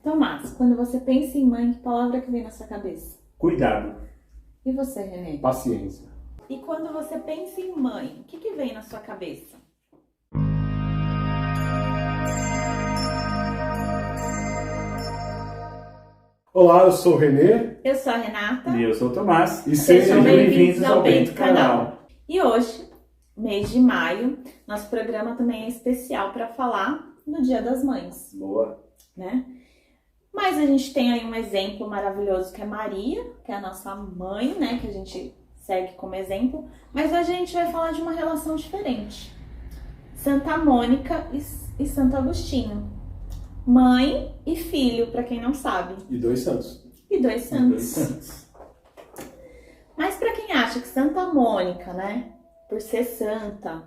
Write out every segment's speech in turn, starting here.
Tomás, quando você pensa em mãe, que palavra que vem na sua cabeça? Cuidado. E você, Renê? Paciência. E quando você pensa em mãe, o que vem na sua cabeça? Olá, eu sou o Renê. Eu sou a Renata. E eu sou o Tomás. E Sejam sejam bem-vindos ao Bento Canal. Canal. E hoje, mês de maio, nosso programa também é especial para falar no Dia das Mães, Boa. né? Mas a gente tem aí um exemplo maravilhoso que é Maria, que é a nossa mãe, né? Que a gente segue como exemplo. Mas hoje a gente vai falar de uma relação diferente. Santa Mônica e Santo Agostinho. Mãe e filho, para quem não sabe. E dois santos. E dois santos. Mas para quem acha que Santa Mônica, né? Por ser santa.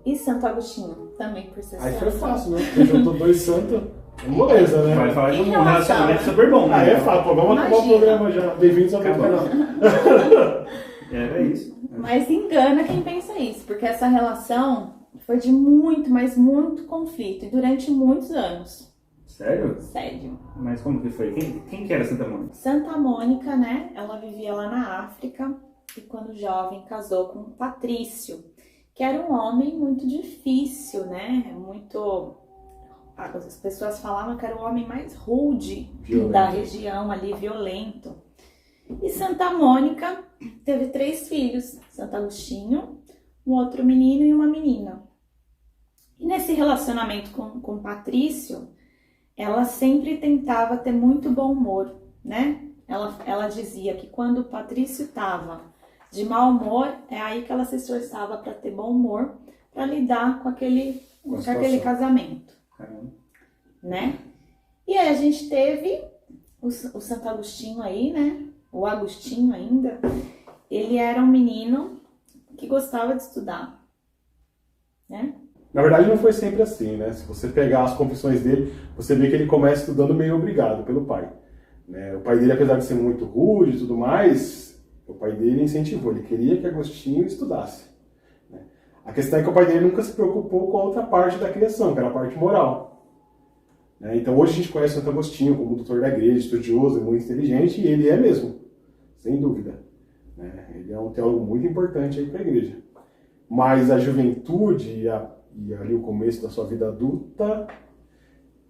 E Santo Agostinho também por ser Aí santo. foi fácil, né? Porque juntou dois santos. É moleza, né? Vai falar de Em um relação- relacionamento super bom. Ah, né? é fácil. Pô, vamos acabar o Imagina. programa já. Bem-vindos ao Bento Acabou. Canal. É isso. Mas engana quem pensa isso, porque essa relação foi de muito, mas muito conflito. E durante muitos anos. Sério? Sério. Mas como que foi? Quem que era Santa Mônica? Santa Mônica, né? Ela vivia lá na África e quando jovem casou com Patrício, que era um homem muito difícil, né? Muito... As pessoas falavam que era o homem mais rude Violento. da região ali, violento. E Santa Mônica teve 3 filhos, Santo Agostinho, um outro menino e uma menina. E nesse relacionamento com Patrício, ela sempre tentava ter muito bom humor, né? Ela dizia que quando o Patrício estava de mau humor, é aí que ela se esforçava para ter bom humor, para lidar com aquele situação. casamento, Caramba. né? E aí a gente teve o Santo Agostinho aí, né? O Agostinho ainda. Ele era um menino que gostava de estudar, né? Na verdade, não foi sempre assim, né? Se você pegar as confissões dele, você vê que ele começa estudando meio obrigado pelo pai. Né? O pai dele, apesar de ser muito rude e tudo mais, o pai dele incentivou. Ele queria que Agostinho estudasse. Né? A questão é que o pai dele nunca se preocupou com a outra parte da criação, que era a parte moral. Né? Então, hoje a gente conhece Santo Agostinho como doutor da igreja, estudioso, muito inteligente, e ele é mesmo, sem dúvida. Né? Ele é um teólogo muito importante aí para a igreja. Mas a juventude e ali o começo da sua vida adulta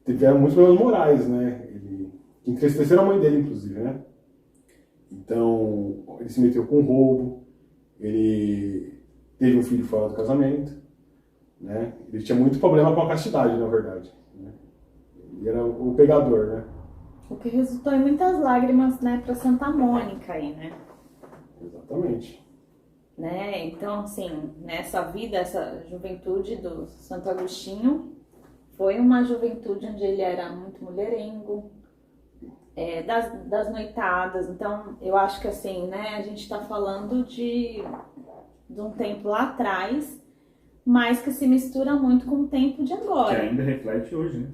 tiveram muitos problemas morais, né? Ele entristeceram a mãe dele, inclusive, né? Então, ele se meteu com roubo, ele teve um filho fora do casamento, né? Ele tinha muito problema com a castidade, na verdade. Né? Ele era o pegador, né? O que resultou em muitas lágrimas, né, para Santa Mônica aí, né? Exatamente. Né? Então, assim, nessa vida, essa juventude do Santo Agostinho foi uma juventude onde ele era muito mulherengo, das noitadas. Então, eu acho que assim, né, a gente está falando de um tempo lá atrás, mas que se mistura muito com o tempo de Que agora. ainda reflete hoje,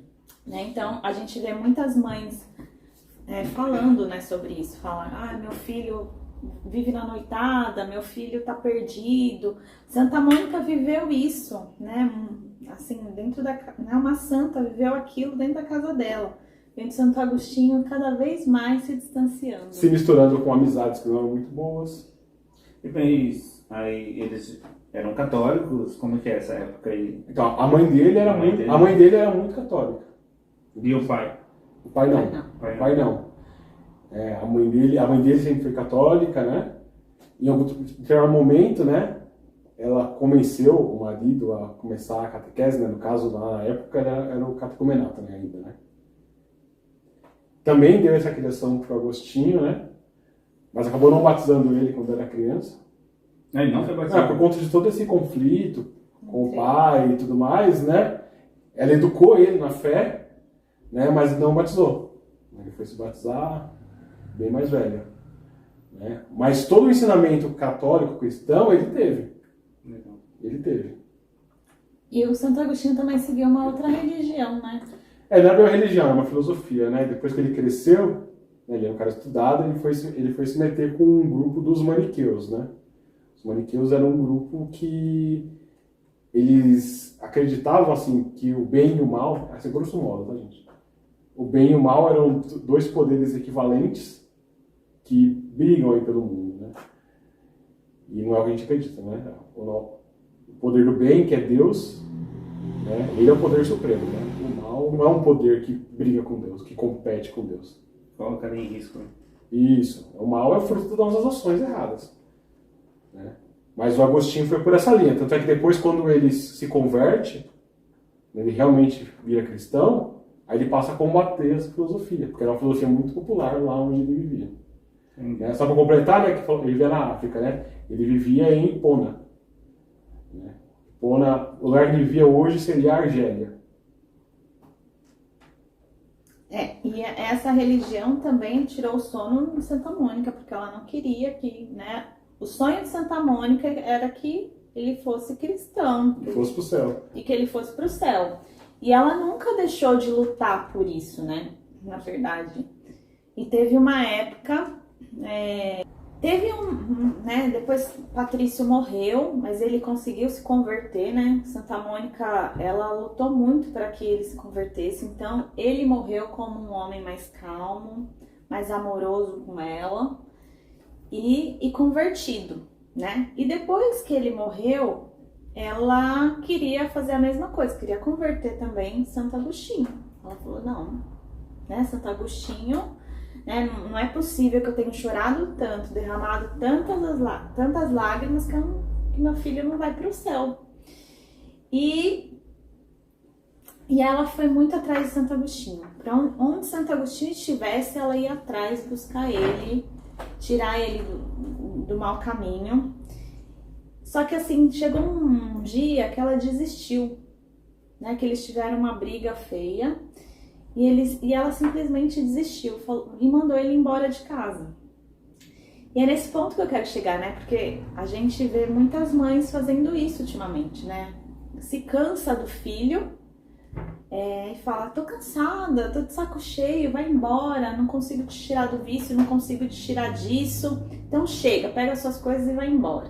né? Então, a gente vê muitas mães falando, né, sobre isso. Falam, meu filho vive na noitada, meu filho tá perdido. Santa Mônica viveu isso, né? Assim, dentro da... Né, uma santa viveu aquilo dentro da casa dela. Vendo Santo Agostinho cada vez mais se distanciando. Se misturando com amizades que não eram muito boas. E mas aí eles eram católicos? Como que é essa época aí? Então, a mãe dele era muito católica. E o pai? O pai não. Pai O pai não. A mãe dele sempre foi católica, né? Em algum determinado momento, né? Ela convenceu o marido a começar a catequese, né? No caso, lá na época, era o catecumenato, né? Ainda, né? Também deu essa criação para o Agostinho, né? Mas acabou não batizando ele quando era criança. Ele não foi batizado? Por conta de todo esse conflito com o pai e tudo mais, né? Ela educou ele na fé, né? Mas não batizou. Ele foi se batizar bem mais velho, né? Mas todo o ensinamento católico cristão ele teve. Legal. Ele teve. E o Santo Agostinho também seguiu uma outra religião, né? Não era uma religião, era uma filosofia, né? Depois que ele cresceu, né, ele era um cara estudado, ele foi se meter com um grupo dos maniqueus, né? Os maniqueus eram um grupo que eles acreditavam, assim, que o bem e o mal, assim, grosso modo, tá, gente? o bem e o mal eram dois poderes equivalentes que brigam aí pelo mundo, né? E não é o que a gente acredita, né? O poder do bem, que é Deus, né? Ele é o poder supremo, né? O mal não é um poder que briga com Deus, que compete com Deus. Coloca em risco, né? Isso. O mal é fruto das nossas ações erradas, né? Mas o Agostinho foi por essa linha. Tanto é que depois, quando ele se converte, ele realmente vira cristão, aí ele passa a combater essa filosofia, porque era uma filosofia muito popular lá onde ele vivia. Né? Só para completar, né, que ele vivia na África, né? Ele vivia em Hipona. Né? Hipona, o lugar que ele vivia hoje seria a Argélia. E essa religião também tirou o sono de Santa Mônica, porque ela não queria que, né? O sonho de Santa Mônica era que ele fosse cristão. Que fosse pro céu. E que ele fosse pro céu. E ela nunca deixou de lutar por isso, né? Na verdade. E teve uma época... né? Depois Patrício morreu, mas ele conseguiu se converter, né? Santa Mônica, ela lutou muito para que ele se convertesse. Então, ele morreu como um homem mais calmo, mais amoroso com ela e convertido, né? E depois que ele morreu, ela queria fazer a mesma coisa, queria converter também Santo Agostinho. Ela falou, não, né? Santo Agostinho... Né? Não é possível que eu tenha chorado tanto, derramado tantas lágrimas que meu filho não vai para o céu. E ela foi muito atrás de Santo Agostinho. Para onde Santo Agostinho estivesse, ela ia atrás, buscar ele, tirar ele do mau caminho. Só que assim, chegou um dia que ela desistiu, né? Que eles tiveram uma briga feia. E ela simplesmente desistiu e mandou ele embora de casa. E é nesse ponto que eu quero chegar, né? Porque a gente vê muitas mães fazendo isso ultimamente, né? Se cansa do filho e fala, tô cansada, tô de saco cheio, vai embora, não consigo te tirar do vício, não consigo te tirar disso. Então chega, pega suas coisas e vai embora.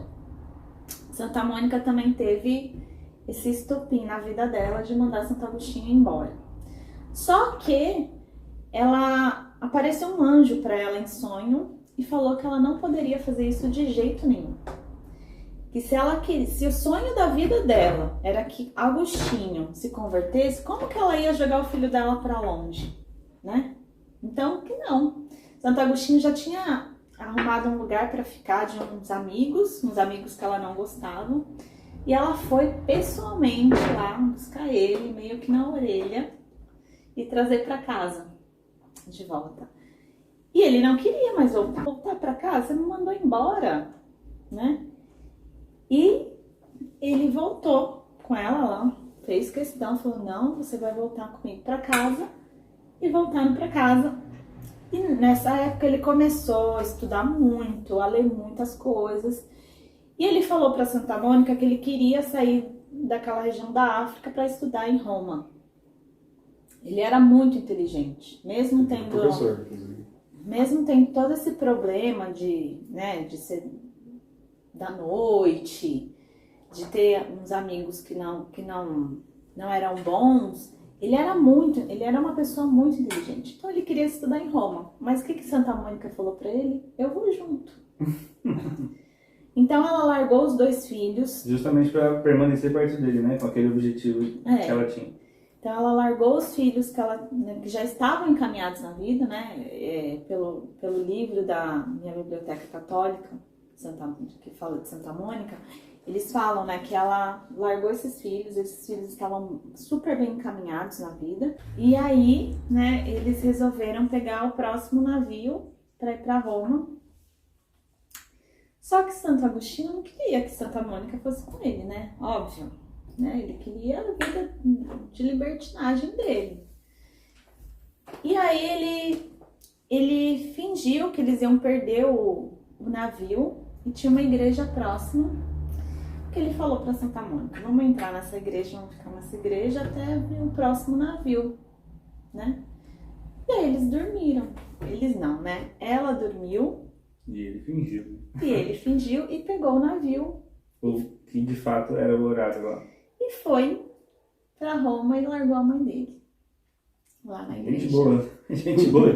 Santa Mônica também teve esse estopim na vida dela de mandar Santo Agostinho embora. Só que ela apareceu um anjo para ela em sonho e falou que ela não poderia fazer isso de jeito nenhum. Que se o sonho da vida dela era que Agostinho se convertesse, como que ela ia jogar o filho dela para longe, né? Então, que não. Santo Agostinho já tinha arrumado um lugar para ficar de uns amigos que ela não gostava, e ela foi pessoalmente lá buscar ele, meio que na orelha, e trazer para casa de volta. E ele não queria mais voltar para casa, você me mandou embora, né? E ele voltou com ela lá, fez questão, falou, não, você vai voltar comigo para casa. E voltando para casa. E nessa época ele começou a estudar muito, a ler muitas coisas. E ele falou para Santa Mônica que ele queria sair daquela região da África para estudar em Roma. Ele era muito inteligente, mesmo tendo todo esse problema de ser da noite, de ter uns amigos que não eram bons. Ele era uma pessoa muito inteligente. Então ele queria estudar em Roma. Mas o que Santa Mônica falou para ele? Eu vou junto. Então ela largou os 2 filhos. Justamente para permanecer perto dele, né? Com aquele objetivo que ela tinha. Então ela largou os filhos que já estavam encaminhados na vida, né? Pelo livro da minha biblioteca católica, que fala de Santa Mônica, eles falam, né, que ela largou esses filhos estavam super bem encaminhados na vida. E aí, né, eles resolveram pegar o próximo navio para ir para Roma. Só que Santo Agostinho não queria que Santa Mônica fosse com ele, né? Óbvio. Né? Ele queria a vida de libertinagem dele. E aí ele fingiu que eles iam perder o navio e tinha uma igreja próxima que ele falou para Santa Mônica, vamos entrar nessa igreja, vamos ficar nessa igreja até vir o próximo navio, né? E aí eles dormiram. Eles não, né? Ela dormiu. E ele fingiu. E ele fingiu e pegou o navio. O que de fato era o horário lá. E foi para Roma e largou a mãe dele. lá na igreja. Gente boa. Gente boa.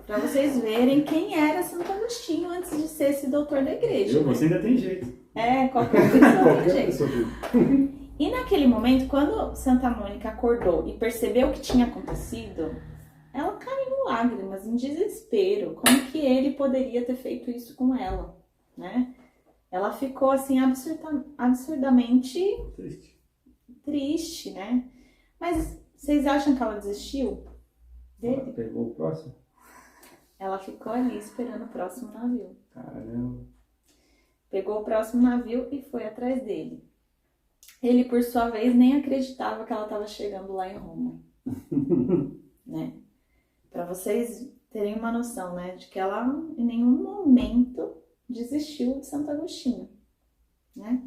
Pra vocês verem quem era Santo Agostinho antes de ser esse doutor da igreja. Né? Você ainda tem jeito. Qualquer pessoa tem jeito. pessoa tem. E naquele momento, quando Santa Mônica acordou e percebeu o que tinha acontecido, ela caiu em lágrimas, em desespero. Como que ele poderia ter feito isso com ela, né? Ela ficou, assim, absurdamente triste, né? Mas vocês acham que ela desistiu dele? Ela pegou o próximo? Ela ficou ali esperando o próximo navio. Caramba. Pegou o próximo navio e foi atrás dele. Ele, por sua vez, nem acreditava que ela estava chegando lá em Roma. Né? Para vocês terem uma noção, né? De que ela, em nenhum momento, desistiu de Santo Agostinho. Né?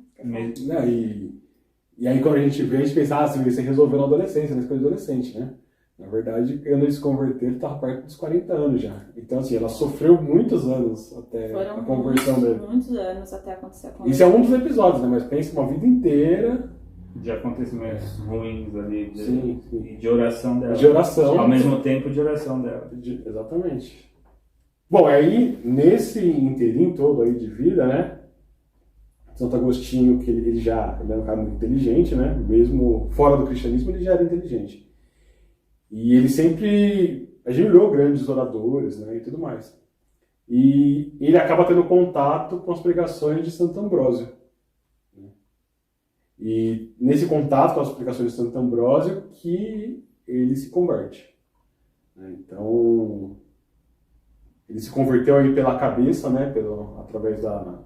E aí, quando a gente vê, a gente pensa, assim, você resolveu na adolescência, na escola de adolescente, né? Na verdade, quando ele se converteu, ele estava perto dos 40 anos já. Então, assim, ela sofreu muitos anos até a conversão dele. Muitos anos até acontecer a conversão. Isso é um dos episódios, né? Mas pensa uma vida inteira de acontecimentos ruins ali, sim. E de oração dela. De oração. Ao mesmo tempo de oração dela. Exatamente. Bom, aí, nesse inteirinho todo aí de vida, né? Santo Agostinho, que ele era um cara muito inteligente, né? Mesmo fora do cristianismo, ele já era inteligente. E ele sempre admirou grandes oradores, né, e tudo mais. E ele acaba tendo contato com as pregações de Santo Ambrósio. Né? E nesse contato com as pregações de Santo Ambrósio que ele se converte. Né? Então, ele se converteu aí pela cabeça, né, através da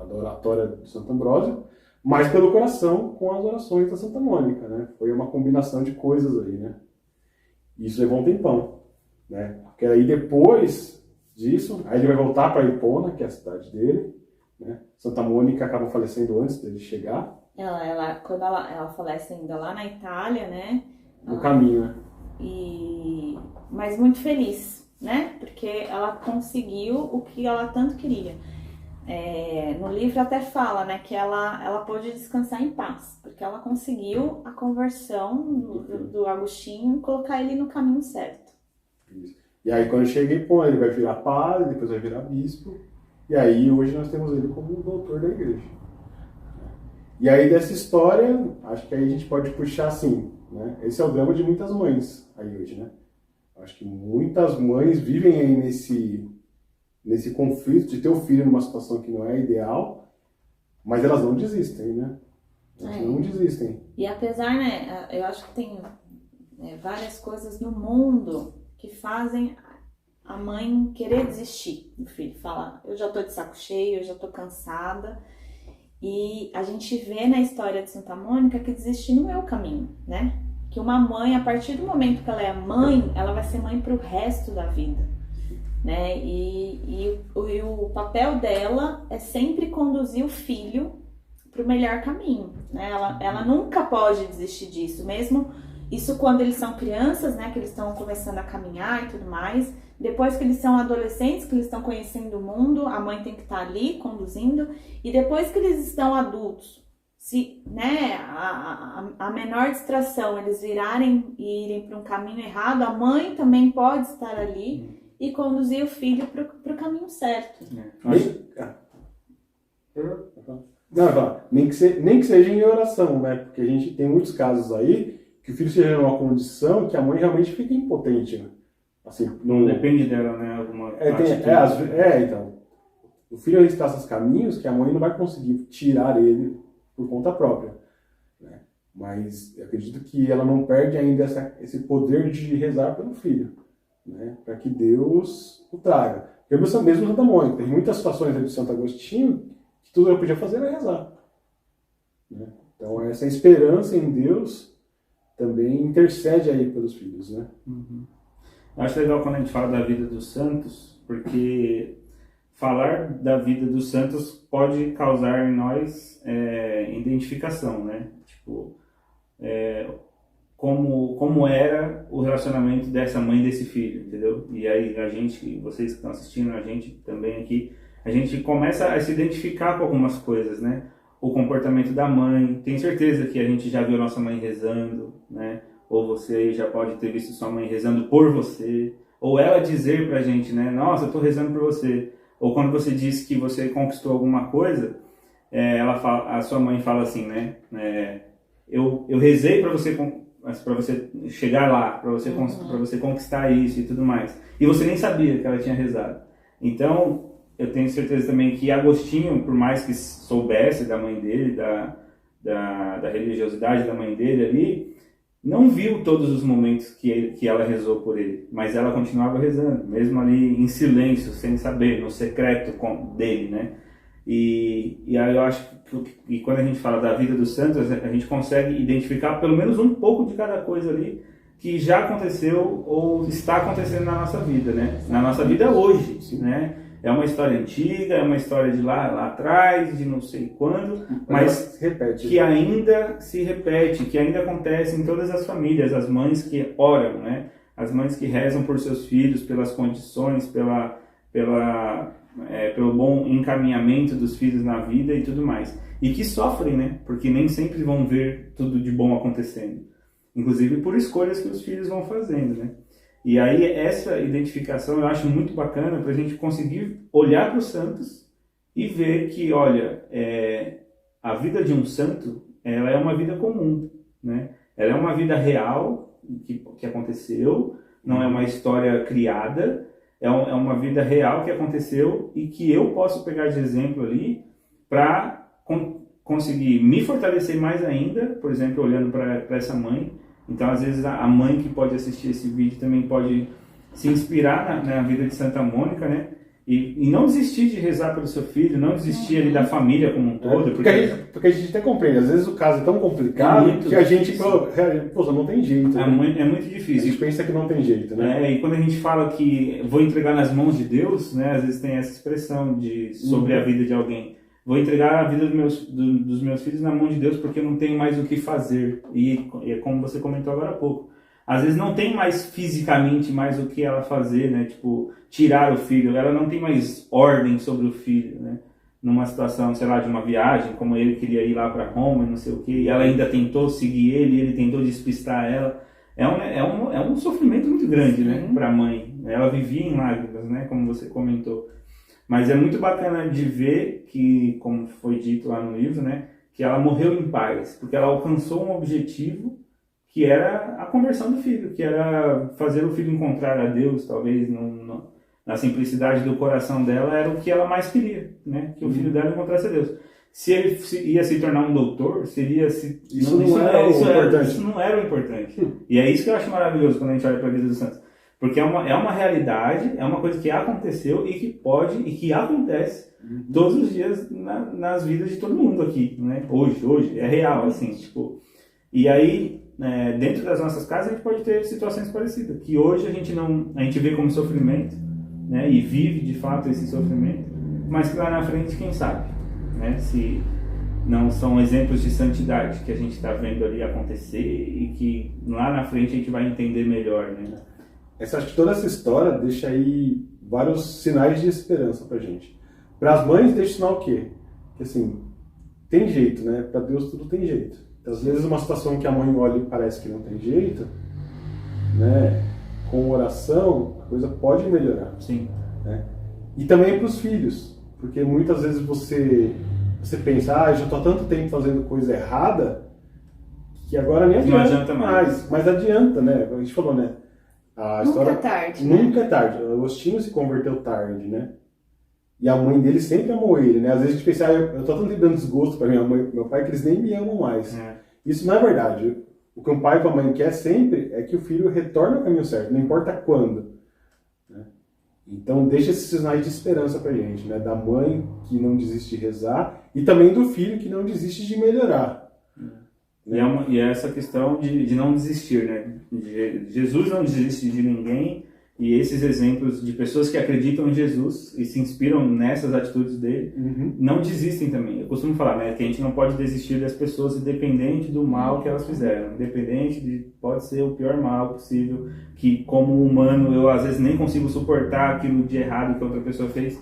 oratória de Santo Ambrósio, mas pelo coração com as orações da Santa Mônica. Né? Foi uma combinação de coisas aí, né? Isso levou um tempão, né? Porque aí depois disso, aí ele vai voltar para Hipona, que é a cidade dele, né? Santa Mônica acaba falecendo antes dele chegar. Quando ela falece ainda lá na Itália, né? No caminho, né? Mas muito feliz, né? Porque ela conseguiu o que ela tanto queria. No livro até fala, né, que ela pôde descansar em paz, porque ela conseguiu a conversão do Agostinho e colocar ele no caminho certo. Isso. E aí quando chega em Hipona, ele vai virar padre, depois vai virar bispo, e aí hoje nós temos ele como doutor da igreja. E aí dessa história, acho que aí a gente pode puxar assim, né? Esse é o drama de muitas mães aí hoje, né? Acho que muitas mães vivem aí nesse conflito de ter o filho numa situação que não é ideal, mas elas não desistem, né? Elas não desistem. E apesar, né, eu acho que tem várias coisas no mundo que fazem a mãe querer desistir do filho. Fala, eu já tô de saco cheio, eu já tô cansada. E a gente vê na história de Santa Mônica que desistir não é o caminho, né? Que uma mãe, a partir do momento que ela é mãe, ela vai ser mãe pro resto da vida. Né? E o papel dela é sempre conduzir o filho para o melhor caminho, né? Ela nunca pode desistir disso, mesmo isso quando eles são crianças, né? Que eles estão começando a caminhar e tudo mais. Depois que eles são adolescentes, que eles estão conhecendo o mundo, a mãe tem que estar ali conduzindo. E depois que eles estão adultos, se, né, a menor distração eles virarem e irem para um caminho errado, a mãe também pode estar ali e conduzir o filho para o caminho certo. Nem que seja em oração, né? Porque a gente tem muitos casos aí que o filho seja numa condição que a mãe realmente fica impotente, né? Assim, não depende dela, né? Então. O filho está esses caminhos que a mãe não vai conseguir tirar ele por conta própria. Né? Mas eu acredito que ela não perde ainda esse poder de rezar pelo filho. Né, para que Deus o traga. Eu mesmo Santa Mônica, tem muitas situações aí do Santo Agostinho que tudo eu podia fazer era rezar. Né? Então essa esperança em Deus também intercede aí pelos filhos. Né? Uhum. Eu acho legal quando a gente fala da vida dos santos, porque falar da vida dos santos pode causar em nós identificação, né? Tipo, como era o relacionamento dessa mãe e desse filho, entendeu? E aí vocês que estão assistindo, a gente também aqui, a gente começa a se identificar com algumas coisas, né? O comportamento da mãe, tenho certeza que a gente já viu a nossa mãe rezando, né? ou você já pode ter visto sua mãe rezando por você, ou ela dizer pra gente, né, nossa, eu tô rezando por você. Ou quando você diz que você conquistou alguma coisa, a sua mãe fala assim, né, eu rezei para você chegar lá, para você conquistar isso e tudo mais. E você nem sabia que ela tinha rezado. Então, eu tenho certeza também que Agostinho, por mais que soubesse da mãe dele, da religiosidade da mãe dele ali, não viu todos os momentos que ela rezou por ele, mas ela continuava rezando, mesmo ali em silêncio, sem saber, no secreto dele, né? E aí eu acho que quando a gente fala da vida dos santos, a gente consegue identificar pelo menos um pouco de cada coisa ali que já aconteceu ou está acontecendo na nossa vida, né? Na nossa vida hoje, né? É uma história antiga, é uma história de lá atrás, de não sei quando, mas que ainda se repete, que ainda acontece em todas as famílias, as mães que oram, né? As mães que rezam por seus filhos, pelas condições, pelo bom encaminhamento dos filhos na vida e tudo mais. E que sofrem, né? Porque nem sempre vão ver tudo de bom acontecendo. Inclusive por escolhas que os filhos vão fazendo, né? E aí essa identificação eu acho muito bacana para a gente conseguir olhar para os santos e ver que, olha, a vida de um santo, ela é uma vida comum, né? Ela é uma vida real que aconteceu, não é uma história criada, é uma vida real que aconteceu e que eu posso pegar de exemplo ali para conseguir me fortalecer mais ainda, por exemplo, olhando para essa mãe. Então, às vezes, a mãe que pode assistir esse vídeo também pode se inspirar na vida de Santa Mônica, né? E não desistir de rezar pelo seu filho, não desistir ali da família como um todo. Porque a gente até compreende, às vezes o caso é tão complicado que a gente, pô, não tem jeito. Né? É muito difícil. A gente pensa que não tem jeito, né? E quando a gente fala que vou entregar nas mãos de Deus, né? Às vezes tem essa expressão sobre a vida de alguém. Vou entregar a vida dos meus filhos na mão de Deus porque eu não tenho mais o que fazer. E é como você comentou agora há pouco. Às vezes não tem mais fisicamente mais o que ela fazer, né? Tipo, tirar o filho. Ela não tem mais ordem sobre o filho, né? Numa situação, sei lá, de uma viagem, como ele queria ir lá para Roma, não sei o quê. E ela ainda tentou seguir ele tentou despistar ela. É um sofrimento muito grande, né? Para a mãe. Ela vivia em lágrimas, né? Como você comentou. Mas é muito bacana de ver que, como foi dito lá no livro, né, que ela morreu em paz, porque ela alcançou um objetivo que era a conversão do filho, que era fazer o filho encontrar a Deus, talvez na simplicidade do coração dela, era o que ela mais queria, né, que o filho dela encontrasse a Deus. Se ele ia se tornar um doutor, isso não era o importante. E é isso que eu acho maravilhoso quando a gente olha para a vida dos santos. Porque é uma realidade, é uma coisa que aconteceu e que pode e que acontece todos os dias nas vidas de todo mundo aqui, né? Hoje, é real, assim, tipo... E aí, dentro das nossas casas, a gente pode ter situações parecidas, que hoje a gente vê como sofrimento, né? E vive, de fato, esse sofrimento, mas que lá na frente, quem sabe, né? Se não são exemplos de santidade que a gente está vendo ali acontecer e que lá na frente a gente vai entender melhor, né? Acho que toda essa história deixa aí vários sinais de esperança pra gente. Para as mães deixa sinal o quê? Que assim, tem jeito, né? Para Deus tudo tem jeito. Então, às vezes uma situação que a mãe olha e parece que não tem jeito, né? Com oração, a coisa pode melhorar. Sim. Né? E também para os filhos, porque muitas vezes você pensa, já estou há tanto tempo fazendo coisa errada, que agora nem adianta, não adianta mais. Mas adianta, né? A gente falou, né? A história, nunca é tarde. Nunca é tarde. O Agostinho se converteu tarde, né? E a mãe dele sempre amou ele, né? Às vezes a gente pensa, eu tô tanto dando desgosto para minha mãe e meu pai que eles nem me amam mais. Isso não é verdade. O que um pai e a mãe quer sempre é que o filho retorne ao caminho certo, não importa quando. Né? Então deixa esses sinais de esperança pra gente, né? Da mãe que não desiste de rezar e também do filho que não desiste de melhorar. E é essa questão de não desistir, né? Jesus não desiste de ninguém, e esses exemplos de pessoas que acreditam em Jesus e se inspiram nessas atitudes dele, não desistem também. Eu costumo falar, né, que a gente não pode desistir das pessoas independente do mal que elas fizeram, pode ser o pior mal possível, que como humano eu às vezes nem consigo suportar aquilo de errado que outra pessoa fez.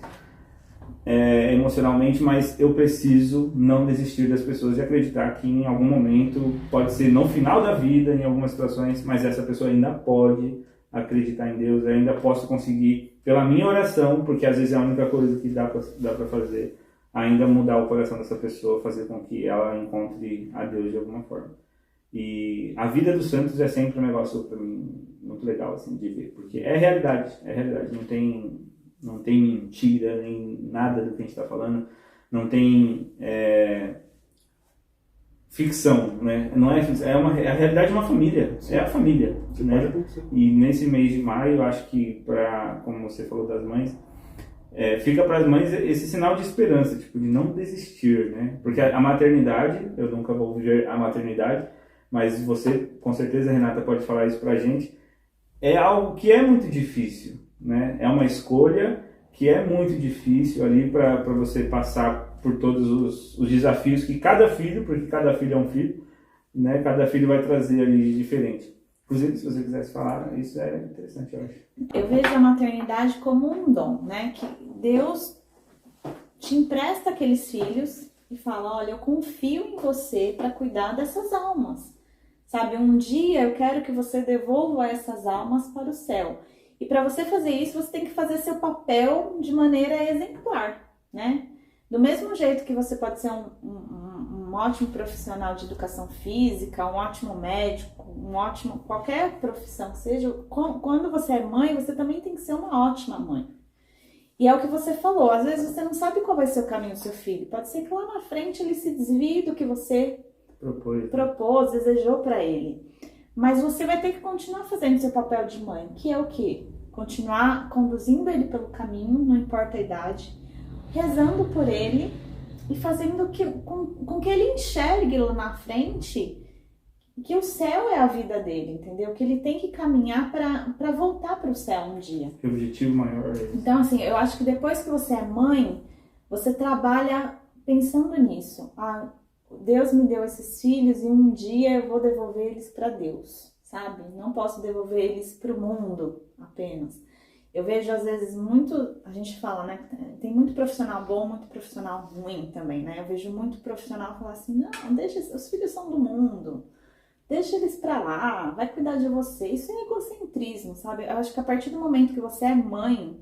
emocionalmente, mas eu preciso não desistir das pessoas e acreditar que em algum momento, pode ser no final da vida, em algumas situações, mas essa pessoa ainda pode acreditar em Deus, eu ainda posso conseguir, pela minha oração, porque às vezes é a única coisa que dá para fazer, ainda mudar o coração dessa pessoa, fazer com que ela encontre a Deus de alguma forma. E a vida dos santos é sempre um negócio para mim muito legal assim, de ver, porque é realidade, não tem mentira, nem nada do que a gente está falando, não tem ficção, né? Não é ficção, é a realidade de uma família, é a família, né? E nesse mês de maio, eu acho que, como você falou das mães, fica para as mães esse sinal de esperança, tipo, de não desistir, né? Porque a maternidade, eu nunca vou viver a maternidade, mas você, com certeza, Renata, pode falar isso para a gente, é algo que é muito difícil, né? É uma escolha que é muito difícil ali para você passar por todos os desafios que cada filho, porque cada filho é um filho, né? Cada filho vai trazer ali diferente. Inclusive, se você quisesse falar, isso é interessante, eu acho. Eu vejo a maternidade como um dom, né? Que Deus te empresta aqueles filhos e fala, olha, eu confio em você para cuidar dessas almas. Sabe, um dia eu quero que você devolva essas almas para o céu. E para você fazer isso, você tem que fazer seu papel de maneira exemplar, né? Do mesmo jeito que você pode ser um ótimo profissional de educação física, um ótimo médico, qualquer profissão que seja, quando você é mãe, você também tem que ser uma ótima mãe. E é o que você falou, às vezes você não sabe qual vai ser o caminho do seu filho. Pode ser que lá na frente ele se desvie do que você propôs, desejou para ele. Mas você vai ter que continuar fazendo seu papel de mãe, que é o quê? Continuar conduzindo ele pelo caminho, não importa a idade, rezando por ele e fazendo com que ele enxergue lá na frente que o céu é a vida dele, entendeu? Que ele tem que caminhar para voltar para o céu um dia. Que objetivo maior é esse? Então, assim, eu acho que depois que você é mãe, você trabalha pensando nisso. Deus me deu esses filhos e um dia eu vou devolver eles para Deus, sabe? Não posso devolver eles para o mundo apenas. Eu vejo às vezes a gente fala, né? Tem muito profissional bom, muito profissional ruim também, né? Eu vejo muito profissional falar assim, não, deixa, os filhos são do mundo, deixa eles para lá, vai cuidar de você. Isso é egocentrismo, sabe? Eu acho que a partir do momento que você é mãe,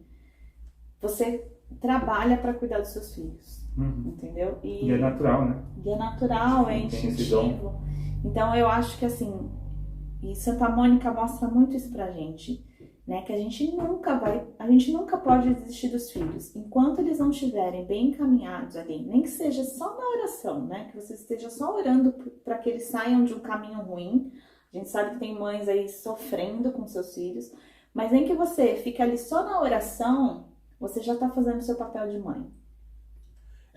você trabalha para cuidar dos seus filhos. Entendeu? E é natural, né? E é natural, é instintivo. Então eu acho que assim, e Santa Mônica mostra muito isso pra gente, né? Que a gente nunca pode desistir dos filhos, enquanto eles não estiverem bem encaminhados ali, nem que seja só na oração, né? Que você esteja só orando para que eles saiam de um caminho ruim. A gente sabe que tem mães aí sofrendo com seus filhos, mas nem que você fique ali só na oração, você já tá fazendo o seu papel de mãe.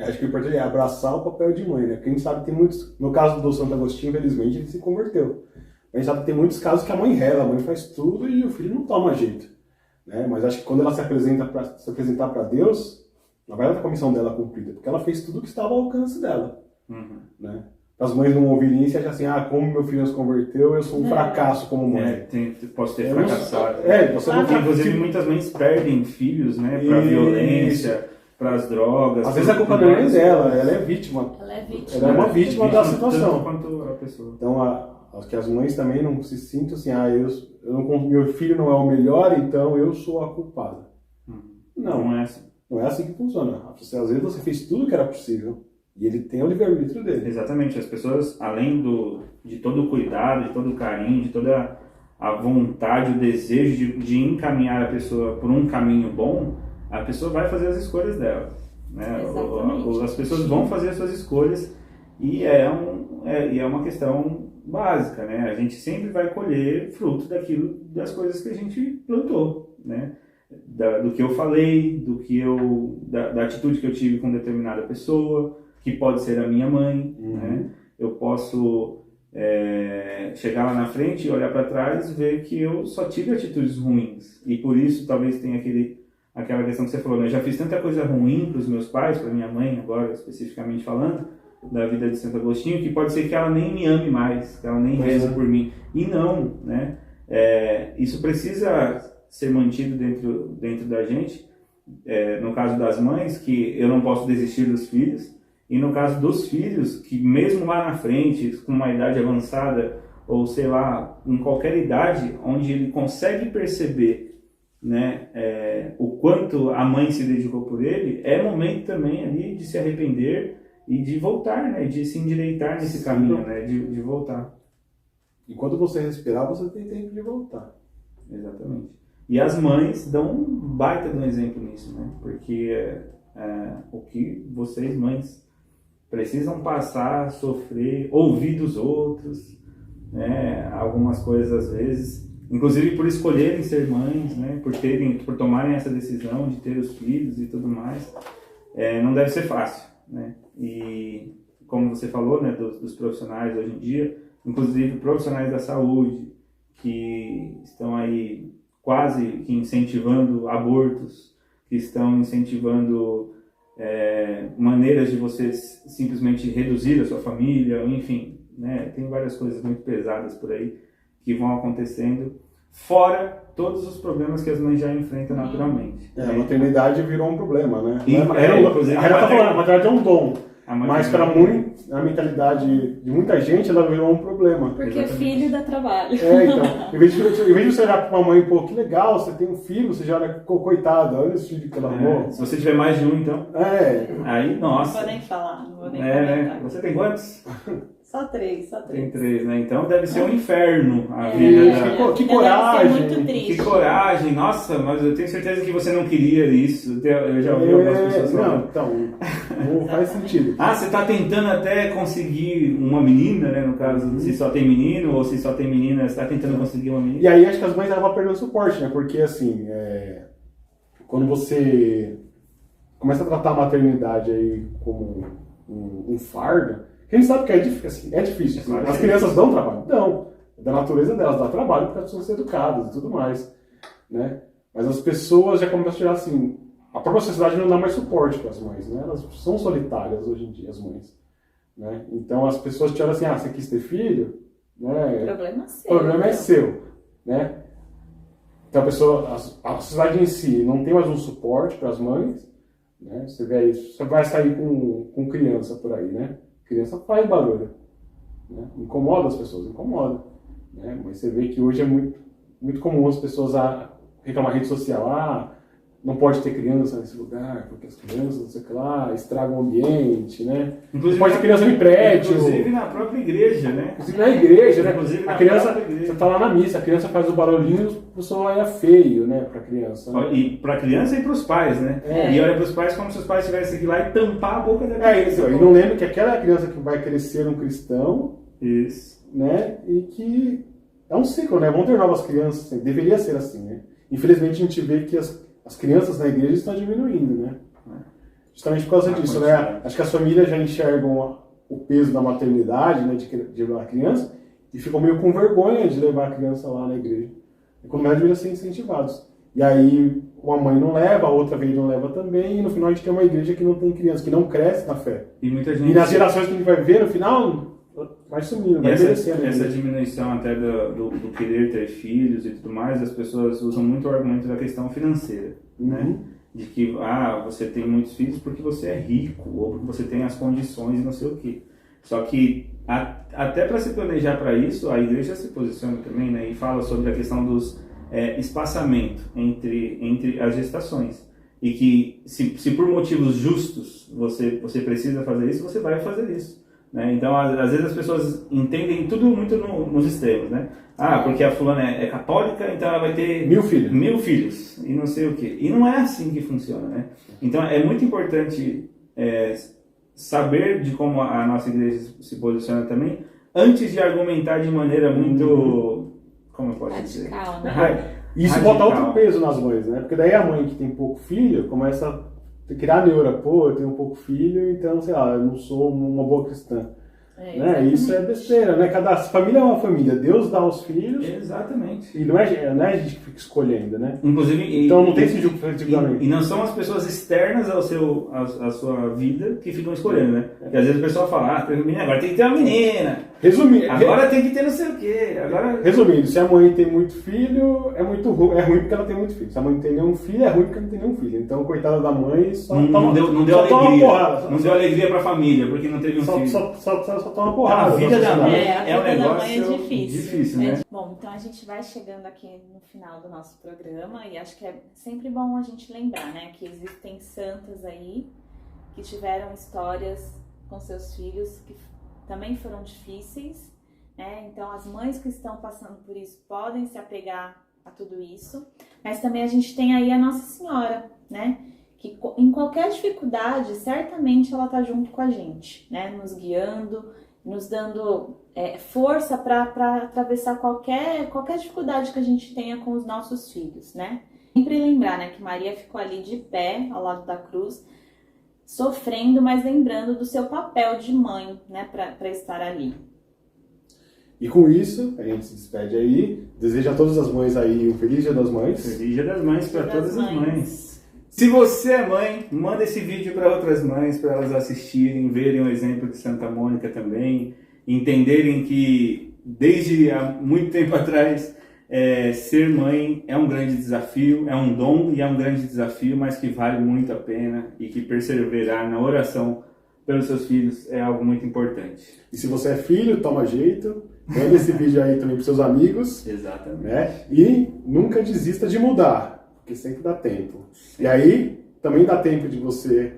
Acho que o importante é abraçar o papel de mãe, né? Porque a gente sabe que tem muitos... No caso do Santo Agostinho, infelizmente, ele se converteu. A gente sabe que tem muitos casos que a mãe rela, a mãe faz tudo e o filho não toma jeito, né? Mas acho que quando ela se apresentar para Deus, ela vai dar a comissão dela cumprida, porque ela fez tudo que estava ao alcance dela, né? Para as mães não ouvirem isso e acharem assim, como meu filho não se converteu, eu sou um fracasso como mãe. Posso ter fracassado. Você não inclusive, muitas mães perdem filhos, né? Para violência, para as drogas. Às vezes a culpa não é dela, ela é vítima. Ela é uma vítima da situação. Tanto quanto a pessoa. Então, que as mães também não se sintam assim, meu filho não é o melhor, então eu sou a culpada. Não é assim. Não é assim que funciona. Às vezes você fez tudo que era possível e ele tem o livre-arbítrio dele. Exatamente. As pessoas, além de todo o cuidado, de todo o carinho, de toda a vontade, o desejo de encaminhar a pessoa por um caminho bom, a pessoa vai fazer as escolhas dela, né? As pessoas vão fazer as suas escolhas e é uma questão básica, né? A gente sempre vai colher fruto das coisas que a gente plantou, né? Do que eu falei, da atitude que eu tive com determinada pessoa, que pode ser a minha mãe, né? Eu posso chegar lá na frente e olhar para trás e ver que eu só tive atitudes ruins e por isso talvez tenha aquela questão que você falou, né? Eu já fiz tanta coisa ruim para os meus pais, para minha mãe agora especificamente falando, da vida de Santo Agostinho, que pode ser que ela nem me ame mais, que ela nem reze por mim. E não, né? Isso precisa ser mantido dentro da gente, no caso das mães, que eu não posso desistir dos filhos, e no caso dos filhos, que mesmo lá na frente, com uma idade avançada, ou sei lá, em qualquer idade, onde ele consegue perceber, né, o quanto a mãe se dedicou por ele, é momento também ali de se arrepender e de voltar, né, de se endireitar nesse caminho, né, de voltar. Enquanto você respirar, você tem tempo de voltar. Exatamente. E as mães dão um baita de um exemplo nisso, né, porque o que vocês, mães, precisam passar, sofrer, ouvir dos outros, né, algumas coisas às vezes, inclusive por escolherem ser mães, né, por tomarem essa decisão de ter os filhos e tudo mais, não deve ser fácil, né, e como você falou, né, dos profissionais hoje em dia, inclusive profissionais da saúde, que estão aí quase que incentivando abortos, que estão incentivando maneiras de você simplesmente reduzir a sua família, enfim, né? Tem várias coisas muito pesadas por aí que vão acontecendo, fora todos os problemas que as mães já enfrentam naturalmente. A maternidade virou um problema, né? Inclusive, a Renata tá falando, a maternidade é um dom, mas para a mentalidade de muita gente, ela virou um problema. Porque filho dá trabalho. Então, em vez de você olhar para uma mãe, pô, que legal, você tem um filho, você já olha, coitada, olha esse filho que ela arrumou. Se você tiver mais de um, então. Aí, nossa. Não vou nem falar, não vou nem comentar. Você tem quantos? Só três. Tem 3, né? Então deve ser um inferno a vida. Que coragem! Muito triste. Que coragem! Nossa, mas eu tenho certeza que você não queria isso. Eu já ouvi algumas pessoas falando. Não, então, não faz sentido. Você está tentando até conseguir uma menina, né? No caso, se só tem menino, ou se só tem menina, você está tentando conseguir uma menina. E aí acho que as mães vão perdendo suporte, né? Porque assim, quando você começa a tratar a maternidade aí como um fardo, a gente sabe que é difícil. Assim. As crianças dão trabalho? Dão. É da natureza delas, dá trabalho porque elas precisam ser educadas e tudo mais. Né? Mas as pessoas já começam a tirar assim. A própria sociedade não dá mais suporte para as mães. Né? Elas são solitárias hoje em dia, as mães. Né? Então as pessoas tiram assim: você quis ter filho? Né? O problema é seu. Né? Então a sociedade em si não tem mais um suporte para as mães. Né? Você vê aí, você vai sair com criança por aí, né? Criança faz barulho, né? Incomoda as pessoas, incomoda, né? Mas você vê que hoje é muito comum as pessoas reclamar na rede social, não pode ter criança nesse lugar, porque as crianças, não sei o que lá, estragam o ambiente, né? Inclusive, pode ter criança em prédio. Inclusive na própria igreja, né? Inclusive na igreja, né? Inclusive a criança, você tá lá na missa, a criança faz o barulhinho, o pessoal é feio, né? Pra criança. Né? E pra criança e pros pais, né? E olha pros pais como se os pais tivessem que ir lá e tampar a boca da criança. Isso. E não lembra que aquela criança que vai crescer um cristão, isso, né? E que é um ciclo, né? Vão ter novas crianças, deveria ser assim, né? Infelizmente a gente vê que as crianças na igreja estão diminuindo, né? Justamente por causa disso, né? Acho que as famílias já enxergam o peso da maternidade, né? De levar a criança e ficam meio com vergonha de levar a criança lá na igreja. E quando eles deveriam ser incentivados. E aí uma mãe não leva, a outra vez não leva também, e no final a gente tem uma igreja que não tem criança, que não cresce na fé. E muita gente... E nas gerações que a gente vai ver, no final, vai sumindo, vai crescendo. Essa diminuição até do querer ter filhos e tudo mais, as pessoas usam muito o argumento da questão financeira, né? De que, você tem muitos filhos porque você é rico, ou porque você tem as condições e não sei o quê. Só que, até para se planejar para isso, a igreja se posiciona também, né? E fala sobre a questão dos espaçamento entre as gestações. E que, se por motivos justos você precisa fazer isso, você vai fazer isso. Né? Então, às vezes as pessoas entendem tudo muito nos extremos, né? Porque a fulana é católica, então ela vai ter 1000 filhos e não sei o quê. E não é assim que funciona, né? Então, é muito importante saber de como a nossa igreja se posiciona também, antes de argumentar de maneira muito... Como eu posso dizer? Né? Isso bota outro peso nas mães, né? Porque daí a mãe que tem pouco filho começa a criar neura. Pô, eu tenho pouco filho, então, sei lá, eu não sou uma boa cristã. Né? Isso é besteira, né? Cada família é uma família. Deus dá os filhos. Exatamente. E não é a gente que fica escolhendo, né? Inclusive, então não tem esse jogo efetivamente. E não são as pessoas externas à sua vida que ficam escolhendo, né? Porque às vezes o pessoal fala, agora tem que ter uma menina. Resumindo, Agora tem que ter não sei o quê. Agora... Resumindo, se a mãe tem muito filho, é ruim porque ela tem muito filho. Se a mãe não tem nenhum filho, é ruim porque não tem nenhum filho. Então, coitada da mãe, não deu alegria. Não deu alegria pra família, porque não teve um filho. Só toma porrada. A vida da mãe é um negócio é difícil, né? Bom, então a gente vai chegando aqui no final do nosso programa e acho que é sempre bom a gente lembrar, né, que existem santas aí que tiveram histórias com seus filhos que também foram difíceis, né? Então as mães que estão passando por isso podem se apegar a tudo isso, mas também a gente tem aí a Nossa Senhora, né? Que em qualquer dificuldade, certamente ela tá junto com a gente, né? Nos guiando, nos dando força para atravessar qualquer dificuldade que a gente tenha com os nossos filhos, né? Sempre lembrar, né, que Maria ficou ali de pé ao lado da cruz, sofrendo, mas lembrando do seu papel de mãe, né, para estar ali. E com isso, a gente se despede aí. Desejo a todas as mães aí um feliz Dia das Mães. Feliz Dia das Mães para todas as mães. Se você é mãe, manda esse vídeo para outras mães, para elas assistirem, verem o exemplo de Santa Mônica também, entenderem que desde há muito tempo atrás ser mãe é um grande desafio, é um dom e é um grande desafio, mas que vale muito a pena e que perseverar na oração pelos seus filhos é algo muito importante. E se você é filho, toma jeito, manda esse vídeo aí também para seus amigos. Exatamente. Né? E nunca desista de mudar, porque sempre dá tempo. Sim. E aí, também dá tempo de você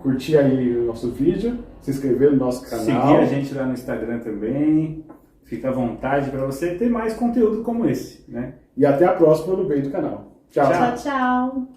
curtir aí o nosso vídeo, se inscrever no nosso canal. Seguir a gente lá no Instagram também. Fica à vontade para você ter mais conteúdo como esse, né? E até a próxima no Bem do Canal. Tchau. Tchau, tchau.